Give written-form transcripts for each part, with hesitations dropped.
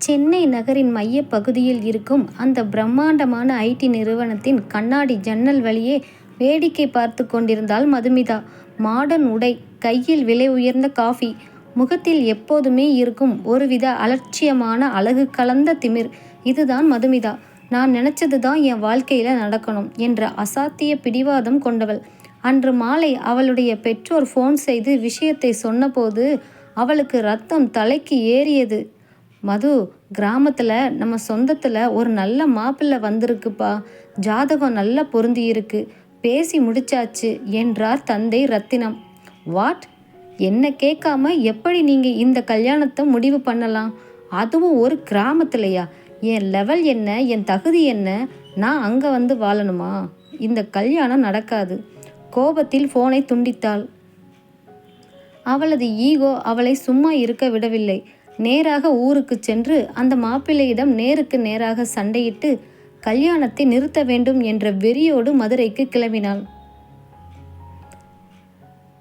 சென்னை நகரின் மைய பகுதியில் இருக்கும் அந்த பிரம்மாண்டமான ஐடி நிறுவனத்தின் கண்ணாடி ஜன்னல் வழியே வேடிக்கை பார்த்து கொண்டிருந்தாள் மதுமிதா. மாடர்ன் உடை, கையில் விலை உயர்ந்த காஃபி, முகத்தில் எப்போதுமே இருக்கும் ஒருவித அலட்சியமான அழகு கலந்த திமிர். இதுதான் மதுமிதா. நான் நினைச்சது தான் என் வாழ்க்கையில நடக்கணும் என்ற அசாத்திய பிடிவாதம் கொண்டவள். அன்று மாலை அவளுடைய பெற்றோர் ஃபோன் செய்து விஷயத்தை சொன்னபோது அவளுக்கு ரத்தம் தலைக்கு ஏறியது. மது, கிராமத்தில் நம்ம சொந்தத்தில் ஒரு நல்ல மாப்பிள்ளை வந்திருக்குப்பா. ஜாதகம் நல்லா பொருந்தி இருக்கு. பேசி முடிச்சாச்சு என்றார் தந்தை ரத்தினம். வாட்? என்ன கேட்காம எப்படி நீங்கள் இந்த கல்யாணத்தை முடிவு பண்ணலாம்? அதுவும் ஒரு கிராமத்துலையா? என் லெவல் என்ன, என் தகுதி என்ன? நான் அங்கே வந்து வாழணுமா? இந்த கல்யாணம் நடக்காது. கோபத்தில் ஃபோனை துண்டித்தாள். அவளது ஈகோ அவளை சும்மா இருக்க விடவில்லை. நேராக ஊருக்கு சென்று அந்த மாப்பிள்ளையிடம் நேருக்கு நேராக சண்டையிட்டு கல்யாணத்தை நிறுத்த வேண்டும் என்ற வெறியோடு மதுரைக்கு கிளம்பினாள்.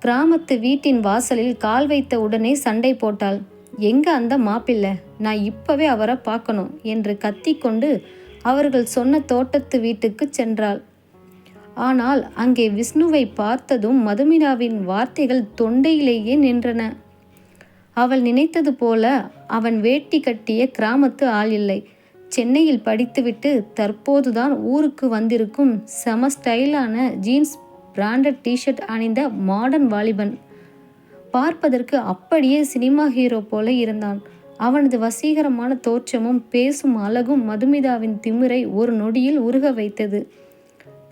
கிராமத்து வீட்டின் வாசலில் கால் வைத்த உடனே சண்டை போட்டாள். எங்க அந்த மாப்பிள்ளை? நான் இப்பவே அவரை பார்க்கணும் என்று கத்திக்கொண்டு அவர்கள் சொன்ன தோட்டத்து வீட்டுக்கு சென்றாள். ஆனால் அங்கே விஷ்ணுவை பார்த்ததும் மதுமிதாவின் வார்த்தைகள் தொண்டையிலேயே நின்றன. அவள் நினைத்தது போல அவன் வேட்டி கட்டிய கிராமத்து ஆள் இல்லை. சென்னையில் படித்துவிட்டு தற்போதுதான் ஊருக்கு வந்திருக்கும் செம ஸ்டைலான ஜீன்ஸ், பிராண்டட் டிஷர்ட் அணிந்த மாடர்ன் வாலிபன். பார்ப்பதற்கு அப்படியே சினிமா ஹீரோ போல இருந்தான். அவனது வசீகரமான தோற்றமும் பேசும் அழகும் மதுமிதாவின் திமிரை ஒரு நொடியில் உருக வைத்தது.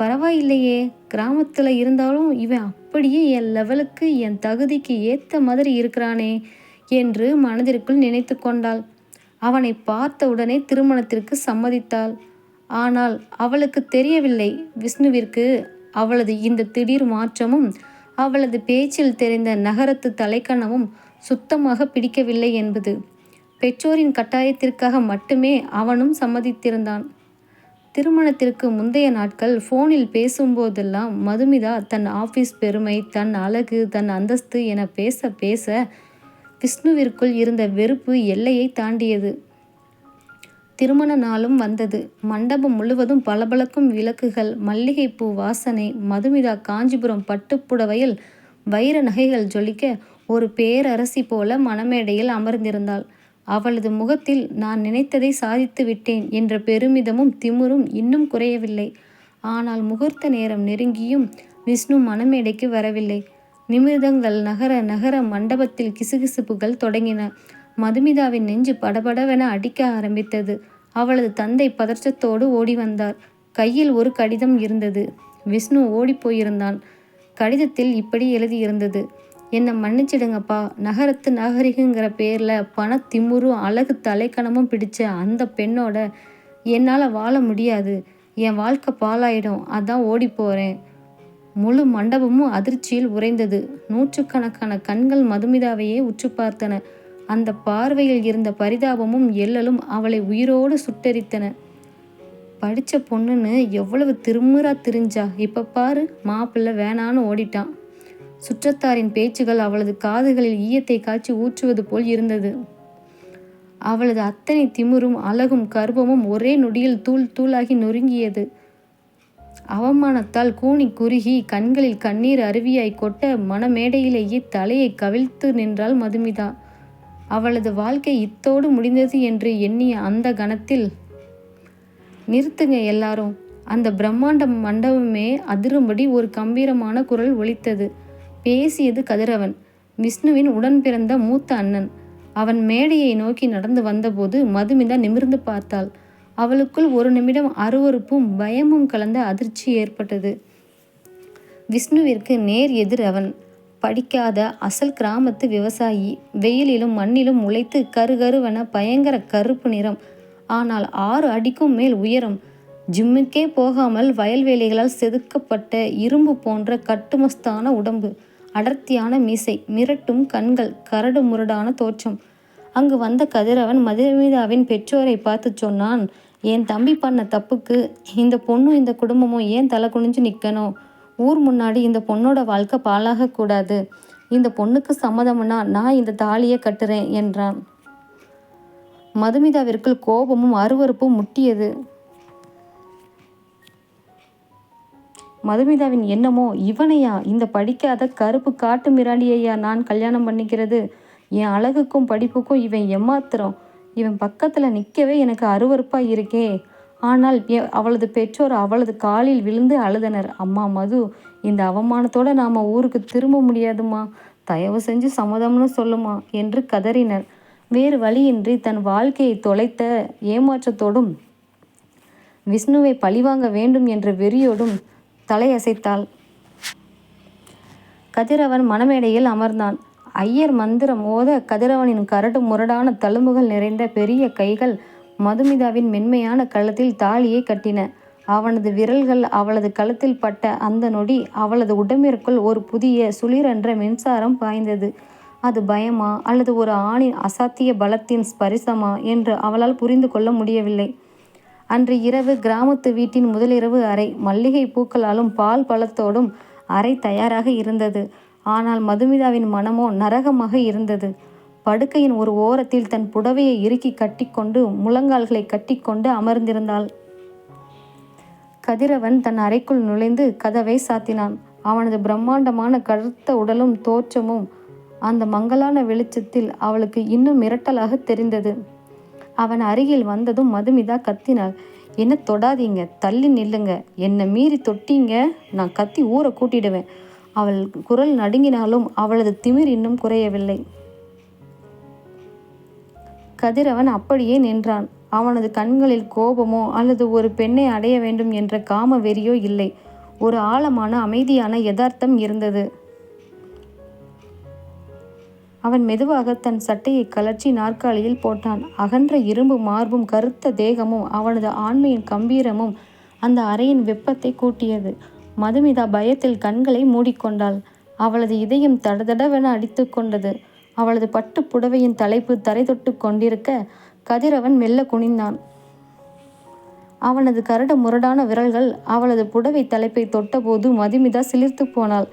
பரவாயில்லையே, கிராமத்தில் இருந்தாலும் இவன் அப்படியே என் லெவலுக்கு, என் தகுதிக்கு ஏற்ற மாதிரி இருக்கிறானே என்று மனதிற்குள் நினைத்து கொண்டாள். அவனை பார்த்த உடனே திருமணத்திற்கு சம்மதித்தாள். ஆனால் அவளுக்கு தெரியவில்லை, விஷ்ணுவிற்கு அவளது இந்த திடீர் மாற்றமும் அவளது பேச்சில் தெரிந்த நகரத்து தலைக்கணமும் சுத்தமாக பிடிக்கவில்லை என்பது. பெற்றோரின் கட்டாயத்திற்காக மட்டுமே அவனும் சம்மதித்திருந்தான். திருமணத்திற்கு முந்தைய நாட்கள் ஃபோனில் பேசும்போதெல்லாம் மதுமிதா தன் ஆஃபீஸ் பெருமை, தன் அழகு, தன் அந்தஸ்து என பேச பேச விஷ்ணுவிற்குள் இருந்த வெறுப்பு எல்லையை தாண்டியது. திருமண நாளும் வந்தது. மண்டபம் முழுவதும் பளபளக்கும் விளக்குகள், மல்லிகைப்பூ வாசனை. மதுமிதா காஞ்சிபுரம் பட்டுப்புடவையில் வைர நகைகள் ஜொலிக்க ஒரு பேரரசி போல மணமேடையில் அமர்ந்திருந்தாள். அவளது முகத்தில் நான் நினைத்ததை சாதித்து விட்டேன் என்ற பெருமிதமும் திமிரும் இன்னும் குறையவில்லை. ஆனால் முகூர்த்த நேரம் நெருங்கியும் விஷ்ணு மணமேடைக்கு வரவில்லை. நிமிர்தங்கள் நகர நகர மண்டபத்தில் கிசுகிசுப்புகள் தொடங்கின. மதுமிதாவின் நெஞ்சு படபடவென அடிக்க ஆரம்பித்தது. அவளது தந்தை பதற்றத்தோடு ஓடி வந்தார். கையில் ஒரு கடிதம் இருந்தது. விஷ்ணு ஓடி போயிருந்தான். கடிதத்தில் இப்படி எழுதியிருந்தது: என்னை மன்னிச்சிடுங்கப்பா. நகரத்து நாகரிகங்கிற பேரில் திமுறும் அழகு தலைக்கணமும் பிடிச்ச அந்த பெண்ணோட என்னால் வாழ முடியாது. என் வாழ்க்கை பாலாயிடும். அதான் ஓடி போகிறேன். முழு மண்டபமும் அதிர்ச்சியில் உறைந்தது. நூற்றுக்கணக்கான கண்கள் மதுமிதாவையே உற்று பார்த்தன. அந்த பார்வையில் இருந்த பரிதாபமும் எல்லலும் அவளை உயிரோடு சுட்டெரித்தன. படித்த பொண்ணுன்னு எவ்வளவு திருமுறா திரிஞ்சா, இப்ப பாரு மாப்பிள்ளை வேணான்னு ஓடிட்டான். சுற்றத்தாரின் பேச்சுகள் அவளது காதுகளில் ஈயத்தை காய்ச்சி ஊற்றுவது போல் இருந்தது. அவளது அத்தனை திமிரும் அழகும் கர்வமும் ஒரே நொடியில் தூள் தூளாகி நொறுங்கியது. அவமானத்தால் கூனி குறுகி கண்களில் கண்ணீர் அருவியாய் கொட்ட மணமேடையிலேயே தலையை கவிழ்த்து நின்றாள் மதுமிதா. அவளது வாழ்க்கை இத்தோடு முடிந்தது என்று எண்ணிய அந்த கணத்தில், நிறுத்துங்க எல்லாரும்! அந்த பிரம்மாண்ட மண்டபமே அதிரும்படி ஒரு கம்பீரமான குரல் ஒலித்தது. பேசியது கதிரவன், விஷ்ணுவின் உடன் பிறந்த மூத்த அண்ணன். அவன் மேடையை நோக்கி நடந்து வந்தபோது மதுமிதா நிமிர்ந்து பார்த்தாள். அவளுக்குள் ஒரு நிமிடம் அருவருப்பும் பயமும் கலந்த அதிர்ச்சி ஏற்பட்டது. விஷ்ணுவிற்கு நேர் எதிர் அவன். படிக்காத அசல் கிராமத்து விவசாயி. வெயிலிலும் மண்ணிலும் உழைத்து கருகருவென பயங்கர கருப்பு நிறம். ஆனால் 6 அடிக்கும் மேல் உயரம். ஜிம்முக்கே போகாமல் வயல்வேலிகளால் செதுக்கப்பட்ட இரும்பு போன்ற கட்டுமஸ்தான உடம்பு, அடர்த்தியான மீசை, மிரட்டும் கண்கள், கரடு முரடான தோற்றம். அங்கு வந்த கதிரவன் மதுமிதாவின் பெற்றோரை பார்த்து சொன்னான்: என் தம்பி பண்ண தப்புக்கு இந்த பொண்ணும் இந்த குடும்பமும் ஏன் தலை குனிஞ்சு நிற்கணும்? ஊர் முன்னாடி இந்த பொண்ணோட வாழ்க்கை பாழாகக்கூடாது. இந்த பொண்ணுக்கு சம்மதம்னா நான் இந்த தாலியை கட்டுறேன் என்றான். மதுமிதாவிற்குள் கோபமும் அருவருப்பும் முட்டியது. மதுமிதாவின் எண்ணமோ, இவனையா, இந்த படிக்காத கருப்பு காட்டு மிராண்டியையா நான் கல்யாணம் பண்ணிக்கிறது? என் அழகுக்கும் படிப்புக்கும் இவன் எம்மாத்திரம்? இவன் பக்கத்தில் நிற்கவே எனக்கு அருவருப்பாக இருக்கே. ஆனால் அவளது பெற்றோர் அவளது காலில் விழுந்து அழுதனர். அம்மா மது, இந்த அவமானத்தோடு நாம் ஊருக்கு திரும்ப முடியாதுமா, தயவு செஞ்சு சம்மதம்னு சொல்லுமா என்று கதறினர். வேறு வழியின்றி தன் வாழ்க்கையை தொலைத்த ஏமாற்றத்தோடும் விஷ்ணுவை பழிவாங்க வேண்டும் என்ற வெறியோடும் தலையசைத்தாள். கதிரவன் மணமேடையில் அமர்ந்தான். ஐயர் மந்திரம் ஓத கதிரவனின் கரடு முரடான தழும்புகள் நிறைந்த பெரிய கைகள் மதுமிதாவின் மென்மையான கழுத்தில் தாலியை கட்டின. அவனது விரல்கள் அவளது கழுத்தில் பட்ட அந்த நொடி அவளது உடம்பிற்குள் ஒரு புதிய சுளிரென்ற மின்சாரம் பாய்ந்தது. அது பயமா அல்லது ஒரு ஆணின் அசாத்திய பலத்தின் ஸ்பரிசமா என்று அவளால் புரிந்து கொள்ள முடியவில்லை. அன்று இரவு கிராமத்து வீட்டின் முதலிரவு அறை மல்லிகை பூக்களாலும் பால் பழத்தோடும் அறை தயாராக இருந்தது. ஆனால் மதுமிதாவின் மனமோ நரகமாக இருந்தது. படுக்கையின் ஒரு ஓரத்தில் தன் புடவையை இறுக்கி கட்டிக்கொண்டு முழங்கால்களை கட்டிக்கொண்டு அமர்ந்திருந்தாள். கதிரவன் தன் அறைக்குள் நுழைந்து கதவை சாத்தினான். அவனது பிரம்மாண்டமான கருத்த உடலும் தோற்றமும் அந்த மங்கலான வெளிச்சத்தில் அவளுக்கு இன்னும் மிரட்டலாக தெரிந்தது. அவன் அருகில் வந்ததும் மதுமிதா கத்தினாள். என்ன தொடாதீங்க, தள்ளி நில்லுங்க, என்னை மீறி தொட்டீங்க நான் கத்தி ஊரை கூட்டிடுவேன். அவள் குரல் நடுங்கினாலும் அவளது திமிர் இன்னும் குறையவில்லை. கதிரவன் அப்படியே நின்றான். அவனது கண்களில் கோபமோ அல்லது ஒரு பெண்ணை அடைய வேண்டும் என்ற காம வெறியோ இல்லை. ஒரு ஆழமான அமைதியான யதார்த்தம் இருந்தது. அவன் மெதுவாக தன் சட்டையை கலற்றி நாற்காலியில் போட்டான். அகன்ற இரும்பு மார்பும் கருத்த தேகமும் அவனது ஆண்மையின் கம்பீரமும் அந்த அறையின் வெப்பத்தை கூட்டியது. மதுமிதா பயத்தில் கண்களை மூடிக்கொண்டாள். அவளது இதயம் தடதடவென அடித்து கொண்டது. அவளது பட்டு புடவையின் தலைப்பு தரை தொட்டு கொண்டிருக்க கதிரவன் மெல்ல குனிந்தான். அவனது கரடு முரடான விரல்கள் அவளது புடவை தலைப்பை தொட்டபோது மதுமிதா சிலிர்த்து போனாள்.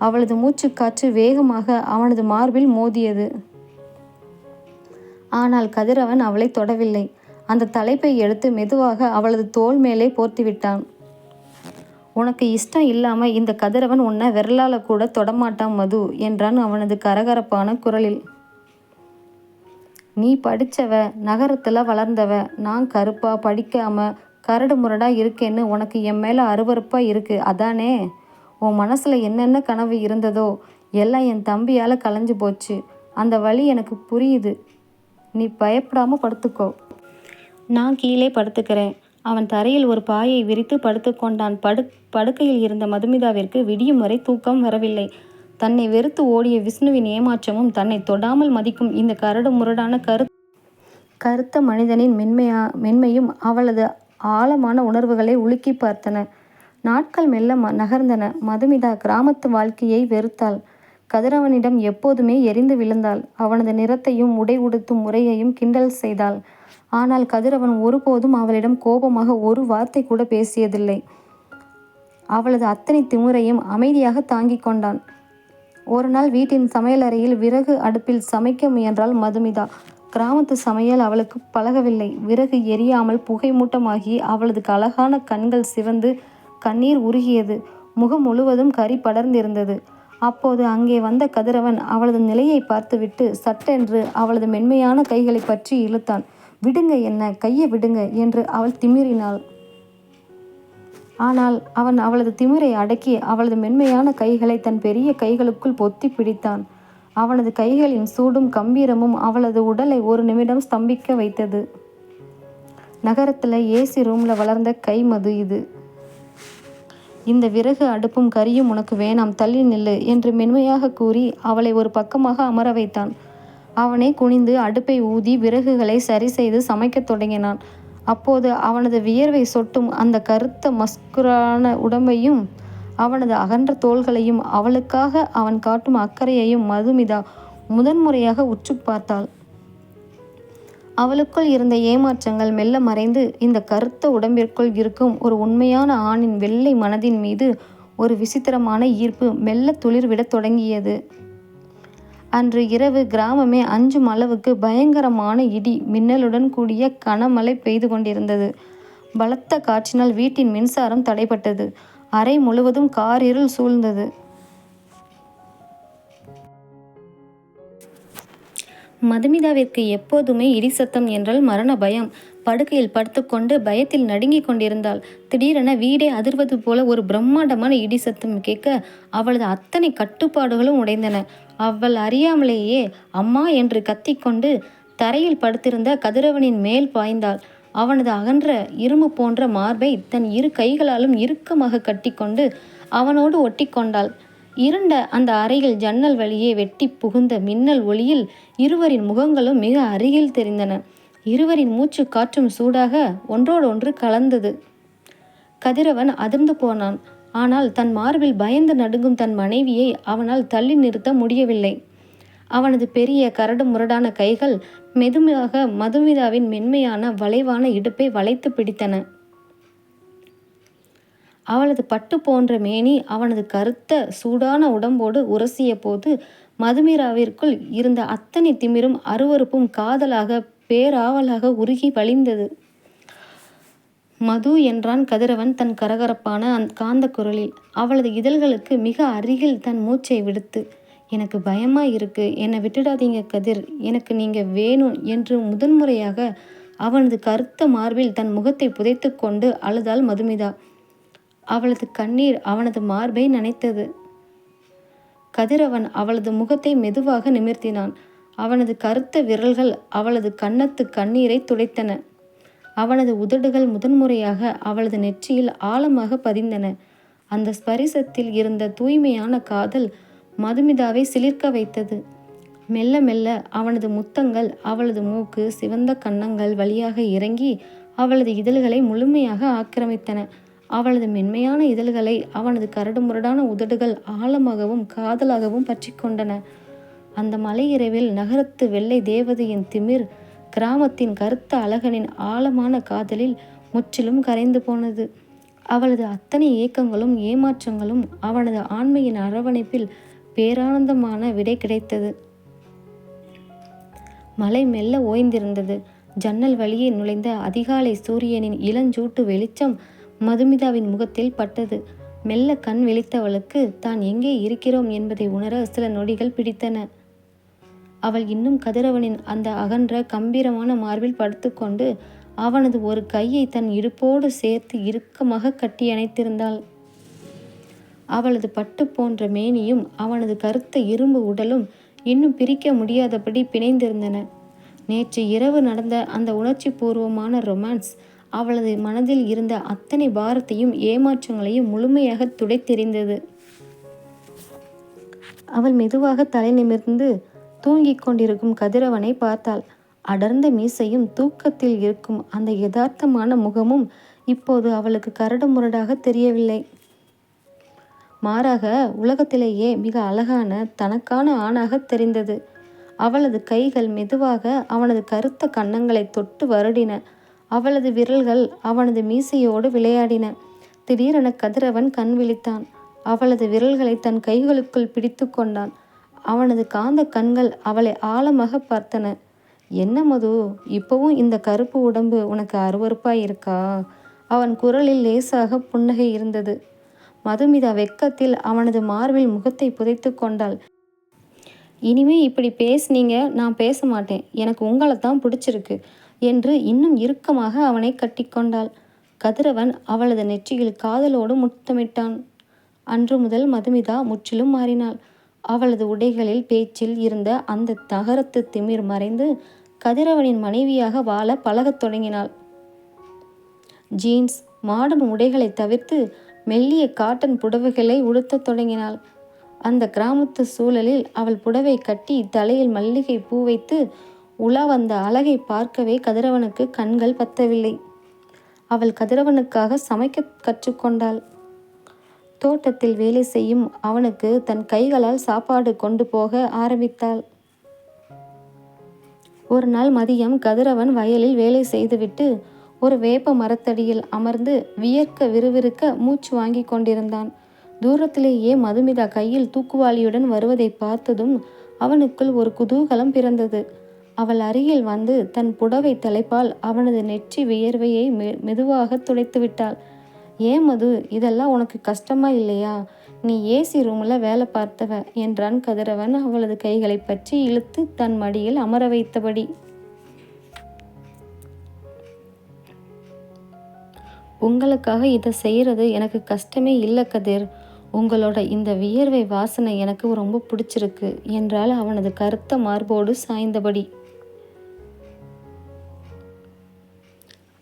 அவளது மூச்சுக்காற்று வேகமாக அவனது மார்பில் மோதியது. ஆனால் கதிரவன் அவளை தொடவில்லை. அந்த தலைப்பை எடுத்து மெதுவாக அவளது தோள் மேலே போர்த்திவிட்டான். உனக்கு இஷ்டம் இல்லாம இந்த கதிரவன் உன்னை விரலால கூட தொடமாட்டான் மது என்றான் அவனது கரகரப்பான குரலில். நீ படித்தவ, நகரத்தில் வளர்ந்தவ. நான் கருப்பா படிக்காம கரடு முரடா இருக்கேன்னு உனக்கு என் மேலே அருவருப்பா இருக்கு, அதானே? உன் மனசில் என்னென்ன கனவு இருந்ததோ எல்லாம் என் தம்பியால் கலைஞ்சு போச்சு. அந்த வழி எனக்கு புரியுது. நீ பயப்படாமல் படுத்துக்கோ. நான் கீழே படுத்துக்கிறேன். அவன் தரையில் ஒரு பாயை விரித்து படுத்து கொண்டான். படுக்கையில் இருந்த மதுமிதாவிற்கு விடியும் வரை தூக்கம் வரவில்லை. தன்னை வெறுத்து ஓடிய விஷ்ணுவின் ஏமாற்றமும் தன்னை தொடாமல் மதிக்கும் இந்த கரடு முரடான கருத்த மனிதனின் மென்மையும் அவளது ஆழமான உணர்வுகளை உலுக்கி பார்த்தன. நாட்கள் மெல்ல நகர்ந்தன. மதுமிதா கிராமத்து வாழ்க்கையை வெறுத்தாள். கதிரவனிடம் எப்போதுமே எரிந்து விழுந்தாள். அவனது நிறத்தையும் உடை உடுத்தும் முறையையும் கிண்டல் செய்தாள். ஆனால் கதிரவன் ஒருபோதும் அவளிடம் கோபமாக ஒரு வார்த்தை கூட பேசியதில்லை. அவளது அத்தனை திமிரையும் அமைதியாக தாங்கிக் கொண்டான். ஒரு நாள் வீட்டின் சமையலறையில் விறகு அடுப்பில் சமைக்க முயன்றாள் மதுமிதா. கிராமத்து சமையல் அவளுக்கு பழகவில்லை. விறகு எரியாமல் புகை மூட்டமாகி அவளது அழகான கண்கள் சிவந்து கண்ணீர் உருகியது. முகம் முழுவதும் கரி படர்ந்திருந்தது. அப்போது அங்கே வந்த கதிரவன் அவளது நிலையை பார்த்துவிட்டு சட்டென்று அவளது மென்மையான கைகளை பற்றி இழுத்தான். விடுங்க, என்ன கையை விடுங்க என்று அவள் திமிரினாள். ஆனால் அவன் அவளது திமிரை அடக்கி அவளது மென்மையான கைகளை தன் பெரிய கைகளுக்குள் பொத்தி பிடித்தான். அவனது கைகளின் சூடும் கம்பீரமும் அவளது உடலை ஒரு நிமிடம் ஸ்தம்பிக்க வைத்தது. நகரத்தில் ஏசி ரூமில் வளர்ந்த கை மது இது. இந்த விறகு அடுப்பும் கரியும் உனக்கு வேணாம், தள்ளி நில்லு என்று மென்மையாக கூறி அவளை ஒரு பக்கமாக அமர வைத்தான். அவனே குனிந்து அடுப்பை ஊதி விறகுகளை சரி செய்து சமைக்கத் தொடங்கினான். அப்போது அவனது வியர்வை சொட்டும் அந்த கருத்த மஸ்குரான உடம்பையும் அவனது அகன்ற தோள்களையும் அவளுக்காக அவன் காட்டும் அக்கறையையும் மதுமிதா முதன்முறையாக உற்று பார்த்தாள். அவளுக்குள் இருந்த ஏமாற்றங்கள் மெல்ல மறைந்து இந்த கருத்த உடம்பிற்குள் இருக்கும் ஒரு உண்மையான ஆணின் வெள்ளை மனதின் மீது ஒரு விசித்திரமான ஈர்ப்பு மெல்ல துளிர்விடத் தொடங்கியது. அன்று இரவு கிராமமே அஞ்சும் அளவுக்கு பயங்கரமான இடி மின்னலுடன் கூடிய கனமழை பெய்து கொண்டிருந்தது. பலத்த காற்றினால் வீட்டின் மின்சாரம் தடைப்பட்டது. அறை முழுவதும் காரிருள் சூழ்ந்தது. மதுமிதாவிற்கு எப்போதுமே இடி சத்தம் என்றால் மரண பயம். படுக்கையில் படுத்துக்கொண்டு பயத்தில் நடுங்கிக் கொண்டிருந்தாள். திடீரென வீடே அதிர்வது போல ஒரு பிரம்மாண்டமான இடி சத்தம் கேட்க அவளது அத்தனை கட்டுப்பாடுகளும் உடைந்தன. அவள் அறியாமலேயே அம்மா என்று கத்திக்கொண்டு தரையில் படுத்திருந்த கதிரவனின் மேல் பாய்ந்தாள். அவனது அகன்ற இரும்பு போன்ற மார்பை தன் இரு கைகளாலும் இறுக்கமாக கட்டிக்கொண்டு அவனோடு ஒட்டி கொண்டாள். இருண்ட அந்த அறையில் ஜன்னல் வழியே வெட்டி புகுந்த மின்னல் ஒளியில் இருவரின் முகங்களும் மிக அருகில் தெரிந்தன. இருவரின் மூச்சு காற்றும் சூடாக ஒன்றோடொன்று கலந்தது. கதிரவன் அதிர்ந்து போனான். ஆனால் தன் மார்பில் பயந்து நடுங்கும் தன் மனைவியை அவனால் தள்ளி நிறுத்த முடியவில்லை. அவனது பெரிய கரடு முரடான கைகள் மெதுவாக மதுமிதாவின் மென்மையான வளைவான இடுப்பை வளைத்து பிடித்தன. அவளது பட்டு போன்ற மேனி அவனது கருத்த சூடான உடம்போடு உரசிய போது மதுமிதாவிற்குள் இருந்த அத்தனை திமிரும் அருவருப்பும் காதலாக பேராவலாக உருகி வழிந்தது. மது என்றான் கதிரவன் தன் கரகரப்பான காந்த குரலில், அவளது இதழ்களுக்கு மிக அருகில் தன் மூச்சை விடுத்து. எனக்கு பயமா இருக்கு, என்னை விட்டுடாதீங்க கதிர், எனக்கு நீங்க வேணும் என்று முதன்முறையாக அவனது கருத்த மார்பில் தன் முகத்தை புதைத்து கொண்டு அழுதாள் மதுமிதா. அவளது கண்ணீர் அவனது மார்பை நனைத்தது. கதிரவன் அவளது முகத்தை மெதுவாக நிமிர்த்தினான். அவனது கருத்த விரல்கள் அவளது கன்னத்து கண்ணீரை துடைத்தன. அவனது உதடுகள் முதன்முறையாக அவளது நெற்றியில் ஆழமாக பதிந்தன. அந்த ஸ்பரிசத்தில் இருந்த தூய்மையான காதல் மதுமிதாவை சிலிர்க்க வைத்தது. மெல்ல மெல்ல அவனது முத்தங்கள் அவளது மூக்கு சிவந்த கன்னங்கள் வழியாக இறங்கி அவளது இதழ்களை முழுமையாக ஆக்கிரமித்தன. அவளது மென்மையான இதழ்களை அவனது கரடுமுரடான உதடுகள் ஆழமாகவும் காதலாகவும் பற்றி கொண்டன. அந்த மலை இரவில் நகரத்து வெள்ளை தேவதையின் திமிர் கிராமத்தின் கருத்த அழகனின் ஆழமான காதலில் முற்றிலும் கரைந்து போனது. அவளது அத்தனை ஏக்கங்களும் ஏமாற்றங்களும் அவனது ஆண்மையின் அரவணைப்பில் பேரானந்தமான விடை கிடைத்தது. மழை மெல்ல ஓய்ந்திருந்தது. ஜன்னல் வழியே நுழைந்த அதிகாலை சூரியனின் இளஞ்சூட்டு வெளிச்சம் மதுமிதாவின் முகத்தில் பட்டது. மெல்ல கண் விழித்தவளுக்கு தான் எங்கே இருக்கிறோம் என்பதை உணர சில நொடிகள் பிடித்தன. அவள் இன்னும் கதிரவனின் அந்த அகன்ற கம்பீரமான மார்பில் படுத்துக்கொண்டு அவனது ஒரு கையை தன் இடுப்போடு சேர்த்து இறுக்கமாக கட்டி அணைத்திருந்தாள். அவளது பட்டு போன்ற மேனியும் அவனது கருத்த இரும்பு உடலும் இன்னும் பிரிக்க முடியாதபடி பிணைந்திருந்தன. நேற்று இரவு நடந்த அந்த உணர்ச்சி பூர்வமான ரொமான்ஸ் அவளது மனதில் இருந்த அத்தனை பாரத்தையும் ஏமாற்றங்களையும் முழுமையாக துடைத்தெறிந்தது. அவள் மெதுவாக தலை நிமிர்ந்து தூங்கிக் கொண்டிருக்கும் கதிரவனை பார்த்தாள். அடர்ந்த மீசையும் தூக்கத்தில் இருக்கும் அந்த யதார்த்தமான முகமும் இப்போது அவளுக்கு கரடு முரடாக தெரியவில்லை. மாறாக உலகத்திலேயே மிக அழகான தனக்கான ஆணாக தெரிந்தது. அவளது கைகள் மெதுவாக அவனது கருத்த கன்னங்களை தொட்டு வருடின. அவளது விரல்கள் அவனது மீசையோடு விளையாடின. திடீரென கதிரவன் கண் விழித்தான். அவளது விரல்களை தன் கைகளுக்குள் பிடித்து கொண்டான். அவனது காந்த கண்கள் அவளை ஆழமாக பார்த்தன. என்ன மது, இப்பவும் இந்த கருப்பு உடம்பு உனக்கு அருவருப்பாய் இருக்கா? அவன் குரலில் லேசாக புன்னகை இருந்தது. மதுமிதா வெட்கத்தில் அவனது மார்பில் முகத்தை புதைத்து கொண்டாள். இனிமே இப்படி பேசுனீங்க, நான் பேச மாட்டேன், எனக்கு உங்களைத்தான் பிடிச்சிருக்கு என்று இன்னும் இறுக்கமாக அவனை கட்டிக்கொண்டாள். கதிரவன் அவளது நெற்றியில் காதலோடு முத்தமிட்டான். அன்று முதல் மதுமிதா முற்றிலும் மாறினாள். அவளது உடைகளில் பேச்சில் இருந்த அந்த நகரத்து திமிர் மறைந்து கதிரவனின் மனைவியாக வாழ பழகத் தொடங்கினாள். ஜீன்ஸ் மாடர்ன் உடைகளை தவிர்த்து மெல்லிய காட்டன் புடவைகளை உடுத்தத் தொடங்கினாள். அந்த கிராமத்து சூழலில் அவள் புடவை கட்டி தலையில் மல்லிகை பூ வைத்து உலா வந்த அழகை பார்க்கவே கதிரவனுக்கு கண்கள் பத்தவில்லை. அவள் கதிரவனுக்காக சமைக்க கற்றுக்கொண்டாள். தோட்டத்தில் வேலை செய்யும் அவனுக்கு தன் கைகளால் சாப்பாடு கொண்டு போக ஆரம்பித்தாள். ஒரு நாள் மதியம் கதிரவன் வயலில் வேலை செய்துவிட்டு ஒரு வேப்ப மரத்தடியில் அமர்ந்து வியர்க்க விறுவிறுக்க மூச்சு வாங்கி கொண்டிருந்தான். தூரத்திலேயே மதுமிதா கையில் தூக்குவாளியுடன் வருவதை பார்த்ததும் அவனுக்குள் ஒரு குதூகலம் பிறந்தது. அவள் அருகில் வந்து தன் புடவை தலைப்பால் அவனது நெற்றி வியர்வையை மெதுவாக துடைத்து விட்டாள். ஏன் மது, இதெல்லாம் உனக்கு கஷ்டமா இல்லையா? நீ ஏசி ரூம்ல வேலை பார்த்தவ என்றான் கதிரவன் அவளது கைகளை பற்றி இழுத்து தன் மடியில் அமர வைத்தபடி. உங்களுக்காக இதை செய்யறது எனக்கு கஷ்டமே இல்லை கதிர். உங்களோட இந்த வியர்வை வாசனை எனக்கு ரொம்ப பிடிச்சிருக்கு என்றால் அவனது கருத்த மார்போடு சாய்ந்தபடி.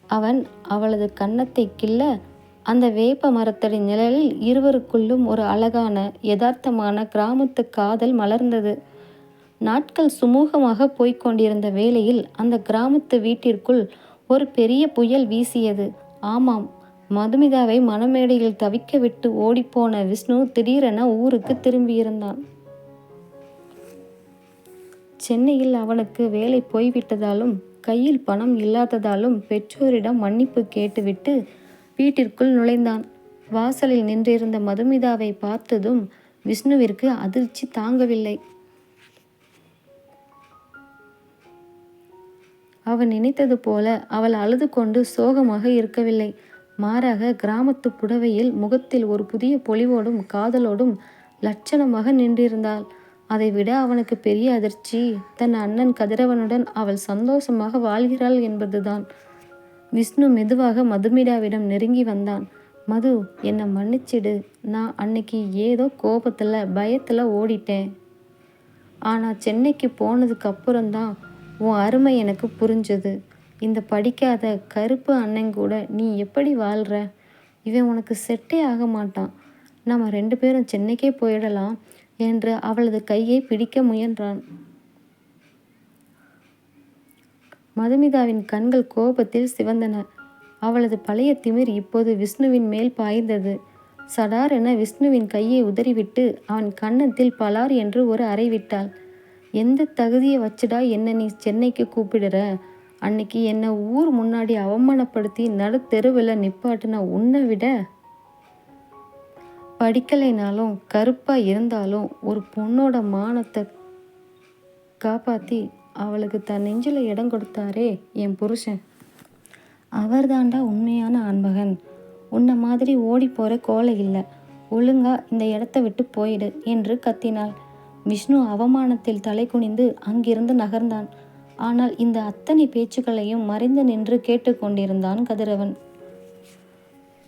அவன் அவளது கன்னத்தை கிள்ள அந்த வேப்ப மரத்தடி நிழலில் இருவருக்குள்ளும் ஒரு அழகான யதார்த்தமான கிராமத்து காதல் மலர்ந்தது. நாட்கள் சுமூகமாக போய்கொண்டிருந்த வேளையில் அந்த கிராமத்து வீட்டிற்குள் ஒரு பெரிய புயல் வீசியது. ஆமாம், மதுமிதாவை மணமேடையில் தவிக்க விட்டு ஓடிப்போன விஷ்ணு திடீரென ஊருக்கு திரும்பியிருந்தான். சென்னையில் அவனுக்கு வேலை போய்விட்டதாலும் கையில் பணம் இல்லாததாலும் பெற்றோரிடம் மன்னிப்பு கேட்டுவிட்டு வீட்டிற்குள் நுழைந்தான். வாசலில் நின்றிருந்த மதுமிதாவை பார்த்ததும் விஷ்ணுவிற்கு அதிர்ச்சி தாங்கவில்லை. அவன் நினைத்தது போல அவள் அழுது கொண்டு சோகமாக இருக்கவில்லை. மாறாக கிராமத்து புடவையில் முகத்தில் ஒரு புதிய பொலிவோடும் காதலோடும் லட்சணமாக நின்றிருந்தாள். அதைவிட அவனுக்கு பெரிய அதிர்ச்சி தன் அண்ணன் கதிரவனுடன் அவள் சந்தோஷமாக வாழ்கிறாள் என்பதுதான். விஷ்ணு மெதுவாக மதுமிதாவிடம் நெருங்கி வந்தான். மது, என்னை மன்னிச்சிடு. நான் அன்னைக்கு ஏதோ கோபத்தில் பயத்தில் ஓடிட்டேன். ஆனால் சென்னைக்கு போனதுக்கு அப்புறம்தான் உன் அருமை எனக்கு புரிஞ்சது. இந்த படிக்காத கருப்பு அண்ணன் கூட நீ எப்படி வாழ்கிற? இவன் உனக்கு செட்டே ஆக மாட்டான். நம்ம 2 பேரும் சென்னைக்கே போயிடலாம் என்று அவளது கையை பிடிக்க முயன்றான். மதுமிதாவின் கண்கள் கோபத்தில் சிவந்தன. அவளது பழைய திமிர் இப்போது விஷ்ணுவின் மேல் பாய்ந்தது. சடார் என விஷ்ணுவின் கையை உதறிவிட்டு அவன் கன்னத்தில் பலார் என்று ஒரு அறை விட்டாள். எந்த தகுதியை வச்சுடா என்ன நீ சென்னைக்கு கூப்பிடுற? அன்னைக்கு என்னை ஊர் முன்னாடி அவமானப்படுத்தி நடுத்தெருவில் நிப்பாட்டின உன்னை விட படிக்கலைனாலும் கருப்பாக இருந்தாலும் ஒரு பொண்ணோட மானத்தை காப்பாற்றி அவளுக்கு தன் நெஞ்சில் இடம் கொடுத்தாரே என் புருஷன், அவர்தாண்டா உண்மையான ஆண்மகன். உன்னை மாதிரி ஓடி போகிற கோலை இல்லை. ஒழுங்கா இந்த இடத்த விட்டு போயிடு என்று கத்தினாள். விஷ்ணு அவமானத்தில் தலை குனிந்து அங்கிருந்து நகர்ந்தான். ஆனால் இந்த அத்தனை பேச்சுக்களையும் மறைந்து நின்று கேட்டுக்கொண்டிருந்தான் கதிரவன்.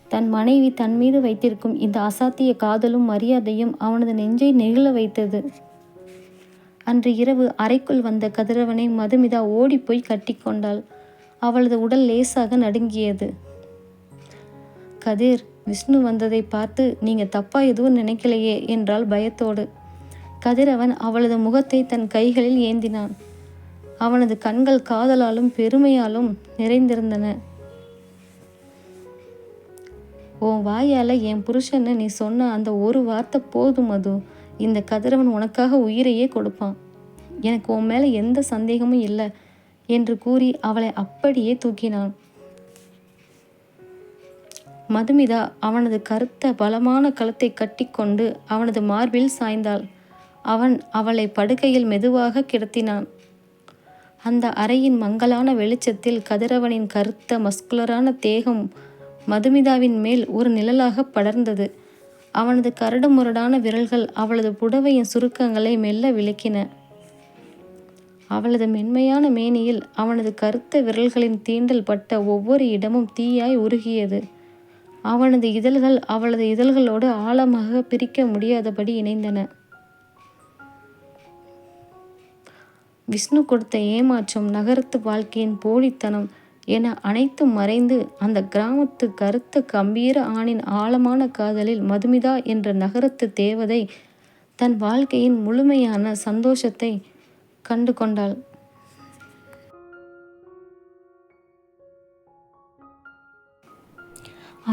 தன் மனைவி தன் மீது வைத்திருக்கும் இந்த அசாத்திய காதலும் மரியாதையும் அவனது நெஞ்சை நெகிழ வைத்தது. அன்று இரவு அறைக்குள் வந்த கதிரவனை மதுமிதா ஓடிப்போய் கட்டி கொண்டாள். அவளது உடல் லேசாக நடுங்கியது. கதிர், விஷ்ணு வந்ததை பார்த்து நீங்க தப்பா எதுவும் நினைக்கலையே என்றாள் பயத்தோடு. கதிரவன் அவளது முகத்தை தன் கைகளில் ஏந்தினான். அவனது கண்கள் காதலாலும் பெருமையாலும் நிறைந்திருந்தன. உன் வாயால் என் புருஷன்னு நீ சொன்ன அந்த ஒரு வார்த்தை போதும் மது. இந்த கதிரவன் உனக்காக உயிரையே கொடுப்பான். எனக்கு உன் மேலே எந்த சந்தேகமும் இல்லை என்று கூறி அவளை அப்படியே தூக்கினான். மதுமிதா அவனது கருத்த பலமான கழுத்தை கட்டி கொண்டு அவனது மார்பில் சாய்ந்தாள். அவன் அவளை படுக்கையில் மெதுவாக கிடத்தினான். அந்த அறையின் மங்கலான வெளிச்சத்தில் கதிரவனின் கருத்த மஸ்குலரான தேகம் மதுமிதாவின் மேல் ஒரு நிழலாக படர்ந்தது. அவனது கரடுமுரடான விரல்கள் அவளது புடவையின் சுருக்கங்களை மெல்ல விளக்கின. அவளது மென்மையான மேனியில் அவனது கருத்த விரல்களின் தீண்டல் பட்ட ஒவ்வொரு இடமும் தீயாய் உருகியது. அவனது இதழ்கள் அவளது இதழ்களோடு ஆழமாக பிரிக்க முடியாதபடி இணைந்தன. விஷ்ணு கொடுத்த ஏமாற்றம், நகரத்து வாழ்க்கையின் போலித்தனம் என அனைத்தும் மறைந்து அந்த கிராமத்து கருத்த கம்பீர ஆணின் ஆழமான காதலில் மதுமிதா என்ற நகரத்து தேவதை தன் வாழ்க்கையின் முழுமையான சந்தோஷத்தை கண்டு கொண்டாள்.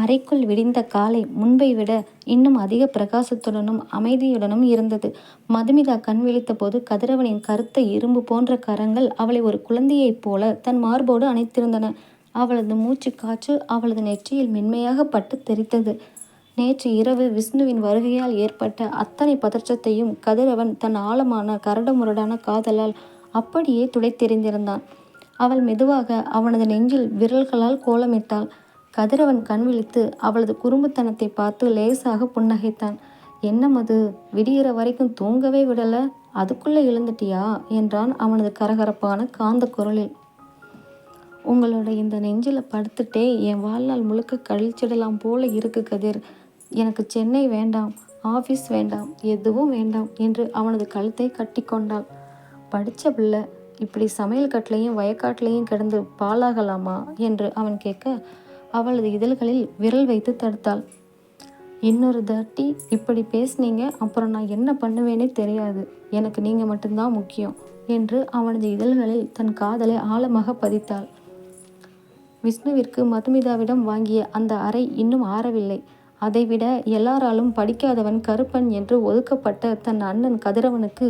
அறைக்குள் விடிந்த காலை முன்பை விட இன்னும் அதிக பிரகாசத்துடனும் அமைதியுடனும் இருந்தது. மதுமிதா கண் விழித்த போது கதிரவனின் கருத்த இரும்பு போன்ற கரங்கள் அவளை ஒரு குழந்தையைப் போல தன் மார்போடு அணைத்திருந்தன. அவளது மூச்சு காற்று அவளது நெற்றியில் மென்மையாக பட்டு தெரித்தது. நேற்று இரவு விஷ்ணுவின் வருகையால் ஏற்பட்ட அத்தனை பதற்றத்தையும் கதிரவன் தன் ஆழமான கரடுமுரடான காதலால் அப்படியே துடைத்தெறிந்திருந்தான். அவள் மெதுவாக அவனது நெஞ்சில் விரல்களால் கோலமிட்டாள். கதிரவன் கண் விழித்து அவளது குறும்புத்தனத்தை பார்த்து லேசாக புன்னகைத்தான். என்ன மது, விடிகிற வரைக்கும் தூங்கவே விடல, அதுக்குள்ள எழுந்துட்டியா என்றான் அவனது கரகரப்பான காந்த குரலில். உங்களோட இந்த நெஞ்சில் படுத்துட்டே என் வாழ்நாள் முழுக்க கழிச்சிடலாம் போல இருக்கு கதிர். எனக்கு சென்னை வேண்டாம், ஆஃபீஸ் வேண்டாம், எதுவும் வேண்டாம் என்று அவனது கழுத்தை கட்டி கொண்டாள். படித்த பிள்ளை இப்படி சமையல் கட்டிலையும் வயக்காட்டிலையும் கிடந்து பாலாகலாமா என்று அவன் கேட்க அவளது இதழ்களில் விரல் வைத்து தடுத்தாள். இன்னொரு தட்டி இப்படி பேசுனீங்க, அப்புறம் நான் என்ன பண்ணுவேனே தெரியாது. எனக்கு நீங்கள் மட்டும்தான் முக்கியம் என்று அவனது இதழ்களில் தன் காதலை ஆழமாக பதித்தாள். விஷ்ணுவிற்கு மதுமிதாவிடம் வாங்கிய அந்த அறை இன்னும் ஆறவில்லை. அதைவிட எல்லாராலும் படிக்காதவன் கருப்பன் என்று ஒதுக்கப்பட்ட தன் அண்ணன் கதிரவனுக்கு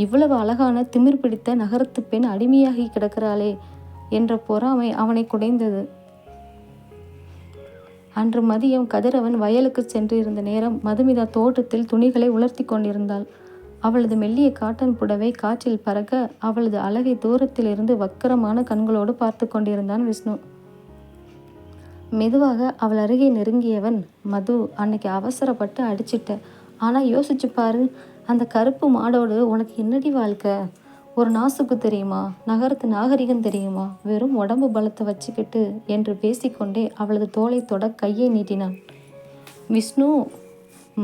இவ்வளவு அழகான திமிர் பிடித்த நகரத்து பெண் அடிமையாகி கிடக்கிறாளே என்ற பொறாமை அவனை குடைந்தது. அன்று மதியம் கதிரவன் வயலுக்கு சென்று இருந்த நேரம் மதுமிதா தோட்டத்தில் துணிகளை உலர்த்தி கொண்டிருந்தாள். அவளது மெல்லிய காட்டன் புடவை காற்றில் பறக்க அவளது அழகை தூரத்திலிருந்து வக்கரமான கண்களோடு பார்த்து கொண்டிருந்தான் விஷ்ணு. மெதுவாக அவள் அருகே நெருங்கியவன், மது, அன்னைக்கு அவசரப்பட்டு அடிச்சிட்ட. ஆனால் யோசிச்சு பாரு, அந்த கருப்பு மாடோடு உனக்கு என்னடி வாழ்க்கை? ஒரு நாசுக்கு தெரியுமா? நகரத்து நாகரிகம் தெரியுமா? வெறும் உடம்பு பலத்தை வச்சுக்கிட்டு என்று பேசிக்கொண்டே அவளது தோளை தொட கையை நீட்டினான் விஷ்ணு.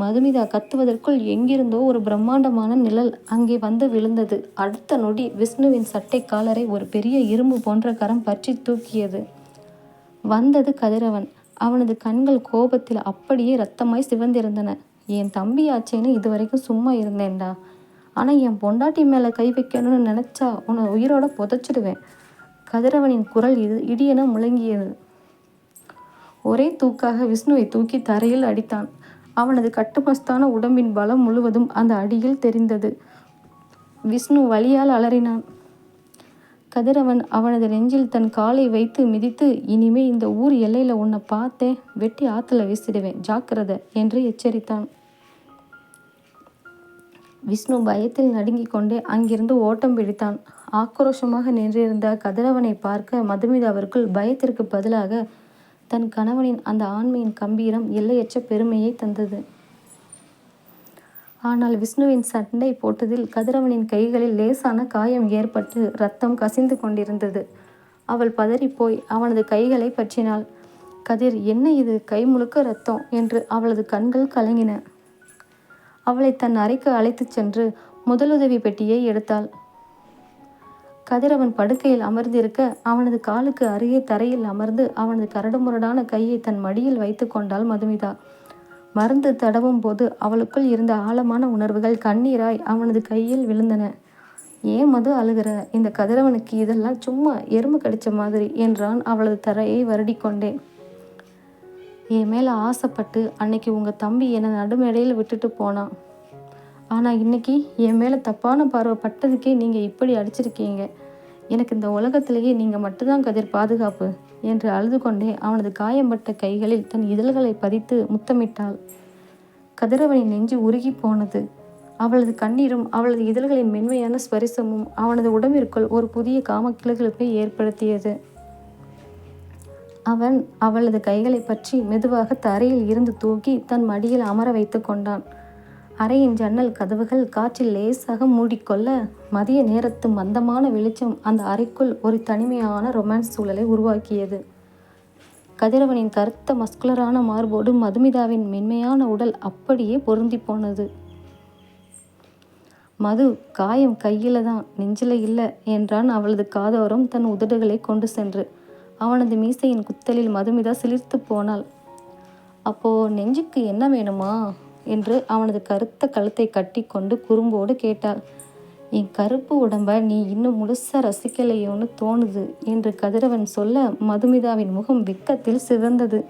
மதுமிதா கத்துவதற்குள் எங்கிருந்தோ ஒரு பிரம்மாண்டமான நிழல் அங்கே வந்து விழுந்தது. அடுத்த நொடி விஷ்ணுவின் சட்டை காலரை ஒரு பெரிய இரும்பு போன்ற கரம் பற்றி தூக்கியது. வந்தது கதிரவன். அவனது கண்கள் கோபத்தில் அப்படியே இரத்தமாய் சிவந்திருந்தன. என் தம்பி ஆச்சேன்னு இதுவரைக்கும் சும்மா இருந்தேன்டா. ஆனால் என் பொண்டாட்டி மேலே கை வைக்கணும்னு நினச்சா உன்னை உயிரோட புதைச்சிடுவேன். கதிரவனின் குரல் இடியென முழங்கியது. ஒரே தூக்காக விஷ்ணுவை தூக்கி தரையில் அடித்தான். அவனது கட்டுமஸ்தான உடம்பின் பலம் முழுவதும் அந்த அடியில் தெரிந்தது. விஷ்ணு வலியால் அலறினான். கதிரவன் அவனது நெஞ்சில் தன் காலை வைத்து மிதித்து, இனிமே இந்த ஊர் எல்லையில் உன்னை பார்த்தேன், வெட்டி ஆற்றுல வீசிடுவேன், ஜாக்கிரதை என்று எச்சரித்தான். விஷ்ணு பயத்தில் நடுங்கிக் கொண்டே அங்கிருந்து ஓட்டம் பிடித்தான். ஆக்ரோஷமாக நின்றிருந்த கதிரவனை பார்க்க மதுமிதாவிற்குள் பயத்திற்கு பதிலாக தன் கணவனின் அந்த ஆண்மையின் கம்பீரம் எல்லையற்ற பெருமையை தந்தது. ஆனால் விஷ்ணுவின் சண்டை போட்டதில் கதிரவனின் கைகளில் லேசான காயம் ஏற்பட்டு ரத்தம் கசிந்து கொண்டிருந்தது. அவள் பதறிப்போய் அவனது கைகளை பற்றினாள். கதிர், என்ன இது, கை முழுக்க ரத்தம் என்று அவளது கண்கள் கலங்கின. அவளை தன் அறைக்கு அழைத்துச் சென்று முதலுதவி பெட்டியை எடுத்தாள். கதிரவன் படுக்கையில் அமர்ந்திருக்க அவனது காலுக்கு அருகே தரையில் அமர்ந்து அவனது கரடுமுரடான கையை தன் மடியில் வைத்து கொண்டாள் மதுமிதா. மருந்து தடவும் போது அவளுக்குள் இருந்த ஆழமான உணர்வுகள் கண்ணீராய் அவனது கையில் விழுந்தன. ஏன் மது அழுகிற? இந்த கதிரவனுக்கு இதெல்லாம் சும்மா எறும்பு கடிச்ச மாதிரி என்றான் அவளது தரையை வருடிக்கொண்டே. என் மேலே ஆசைப்பட்டு அன்னைக்கு உங்கள் தம்பி என்னை நடுமேடையில் விட்டுட்டு போனான். ஆனால் இன்னைக்கு என் மேலே தப்பான பார்வை பட்டதுக்கே நீங்கள் இப்படி அடிச்சிருக்கீங்க. எனக்கு இந்த உலகத்திலேயே நீங்கள் மட்டும்தான் கதிர் பாதுகாப்பு என்று அழுது கொண்டே அவனது காயம்பட்ட கைகளில் தன் இதழ்களை பதித்து முத்தமிட்டாள். கதிரவனின் நெஞ்சு உருகி போனது. அவளது கண்ணீரும் அவளது இதழ்களின் மென்மையான ஸ்பரிசமும் அவனது உடம்பிற்குள் ஒரு புதிய காமக்கிளகிழப்பை ஏற்படுத்தியது. அவன் அவளது கைகளை பற்றி மெதுவாக தரையில் இருந்து தூக்கி தன் மடியில் அமர வைத்து கொண்டான். அறையின் ஜன்னல் கதவுகள் காற்றில் லேசாக மூடிக்கொள்ள மதிய நேரத்து மந்தமான வெளிச்சம் அந்த அறைக்குள் ஒரு தனிமையான ரொமான்ஸ் சூழலை உருவாக்கியது. கதிரவனின் கருத்த மஸ்குலரான மார்போடு மதுமிதாவின் மென்மையான உடல் அப்படியே பொருந்தி போனது. மது, காயம் கையில தான், நெஞ்சில இல்லை என்றான் அவளது காதோரம் தன் உதடுகளை கொண்டு சென்று. அவனது மீசையின் குத்தலில் மதுமிதா சிலிர்த்து போனாள். அப்போ நெஞ்சுக்கு என்ன வேணுமா என்று அவனது கருத்த கழுத்தை கட்டி கொண்டு குறும்போடு கேட்டாள். என் கருப்பு உடம்ப நீ இன்னும் முழுசா ரசிக்கலையோன்னு தோணுது என்று கதிரவன் சொல்ல மதுமிதாவின் முகம் வெட்கத்தில் சிவந்தது.